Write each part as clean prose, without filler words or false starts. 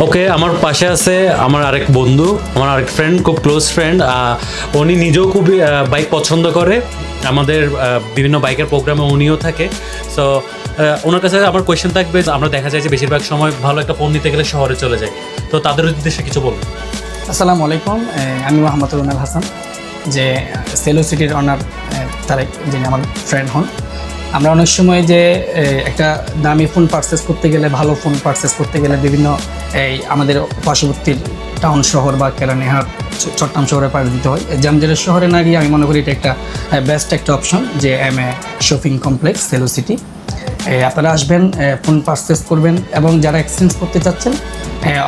ওকে, আমার পাশে আছে আমার আরেক বন্ধু, আমার আরেক ফ্রেন্ড, খুব ক্লোজ ফ্রেন্ড। উনি নিজেও খুবই বাইক পছন্দ করে, আমাদের বিভিন্ন বাইকের প্রোগ্রামে উনিও থাকে। সো ওনার কাছে আমার কোয়েশ্চেন থাকবে, আমরা দেখা যায় যে বেশিরভাগ সময় ভালো একটা ফোন নিতে গেলে শহরে চলে যায়, তো তাদের উদ্দেশ্যে কিছু বলুন। আসসালামু আলাইকুম, আমি মোহাম্মদ রুনাল হাসান, যে সেলো সিটির অনার তারেক, যিনি আমার ফ্রেন্ড হন। আমরা অনেক সময় যে একটা দামি ফোন পারচেস করতে গেলে, ভালো ফোন পারচেস করতে গেলে বিভিন্ন আমাদের পার্শ্ববর্তী টাউন শহর বা কেরানীহাট, চট্টগ্রাম শহরে পাড়ি দিতে হয়। জামজেরের শহরে না গিয়ে আমি মনে করি এটা একটা বেস্ট একটা অপশন, যে শপিং কমপ্লেক্স সেলো সিটি। আপনারা আসবেন, ফোন পারচেস করবেন, এবং যারা এক্সচেঞ্জ করতে চাচ্ছেন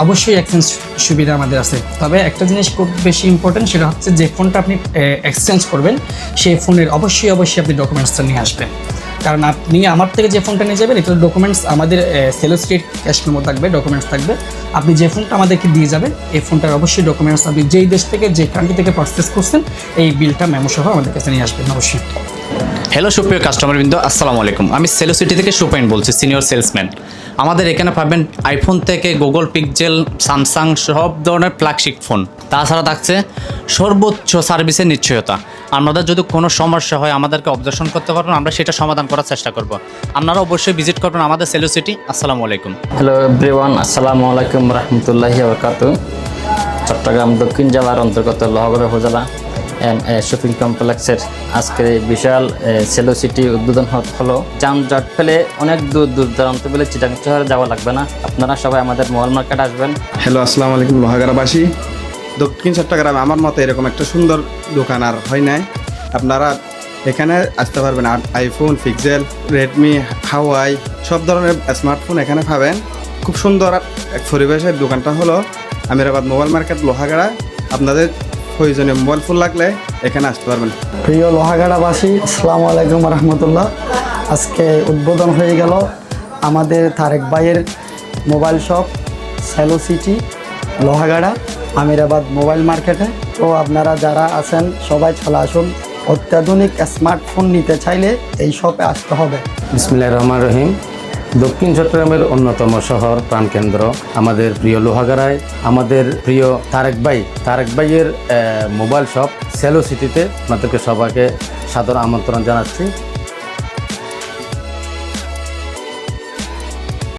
অবশ্যই এক্সচেঞ্জ সুবিধা আমাদের আছে। তবে একটা জিনিস খুব বেশি ইম্পর্টেন্ট, সেটা হচ্ছে যে ফোনটা আপনি এক্সচেঞ্জ করবেন সেই ফোনের অবশ্যই আপনি ডকুমেন্টসটা নিয়ে আসবেন। কারণ আপনি আমার থেকে যে ফোনটা নিয়ে যাবেন, এটার ডকুমেন্টস আমাদের সেলো স্ট্রিট ক্যাশ মেমো থাকবে, ডকুমেন্টস থাকবে। আপনি যে ফোনটা আমাদেরকে দিয়ে যাবেন, এই ফোনটার অবশ্যই ডকুমেন্টস, আপনি যেই দেশ থেকে যে কান্ট্রি থেকে পারচেস করছেন এই বিলটা মেমো সহ আমাদের কাছে নিয়ে আসবেন অবশ্যই। হ্যালো সুপ্রিয় কাস্টমারবৃন্দ, আসসালামু আলাইকুম। আমি সেলো সিটি থেকে সুপাইন বলছি, সিনিয়র সেলসম্যান। আমাদের এখানে পাবেন আইফোন থেকে গুগল পিক্সেল, স্যামসাং সব ধরনের ফ্ল্যাগশিপ ফোন। তাছাড়া থাকছে সর্বোচ্চ সার্ভিসের নিশ্চয়তা। আপনাদের যদি কোনো সমস্যা হয় আমাদেরকে অবজারশন করতে পারবেন, আমরা সেটা সমাধান করার চেষ্টা করব। আপনারা অবশ্যই ভিজিট করবেন আমাদের সেলো সিটি। আসসালামু আলাইকুম। হ্যালো এভরিওয়ান, আসসালামু আলাইকুম রহমতুল্লাহি বারাকাতুহু। চট্টগ্রাম দক্ষিণ জেলার অন্তর্গত লোহাগড়া উপজেলা শপিং কমপ্লেক্সের আজকের বিশাল সেলো সিটি উদ্বোধন হলো। যানজট ফেলে অনেক দূর দূরান্ত পেলে চিটাং শহরে যাওয়া লাগবে না। আপনারা সবাই আমাদের মোবাইল মার্কেট আসবেন। হ্যালো, আসসালামু আলাইকুম লোহাগাড়াবাসী। দক্ষিণ চট্টগ্রামে আমার মতে এরকম একটা সুন্দর দোকান আর হয় নাই। আপনারা এখানে আসতে পারবেন। আর আইফোন, পিক্সেল, রেডমি, হাওয়াই সব ধরনের স্মার্টফোন এখানে পাবেন। খুব সুন্দর এক পরিবেশের দোকানটা হলো আমিরাবাদ মোবাইল মার্কেট লোহাগাড়া। আপনাদের প্রয়োজনীয় মোবাইল ফোন লাগলে এখানে আসতে পারবেন। প্রিয় লোহাগাড়াবাসী, আসসালামু আলাইকুম রহমতুল্লাহ। আজকে উদ্বোধন হয়ে গেল আমাদের তারেক ভাইয়ের mobile shop Cello City Lohagara Amirabad mobile মার্কেটে। তো আপনারা যারা আছেন সবাই চলে আসুন। অত্যাধুনিক স্মার্টফোন নিতে চাইলে এই শপে আসতে হবে। বিসমিল্লাহির রহমানির রহিম। দক্ষিণ চট্টগ্রামের অন্যতম শহর প্রাণকেন্দ্র আমাদের প্রিয় লোহাগাড়ায় আমাদের প্রিয় তারেক ভাইয়ের মোবাইল শপ সেলো সিটিতে আপনাদেরকে সবাইকে সাদর আমন্ত্রণ জানাচ্ছি।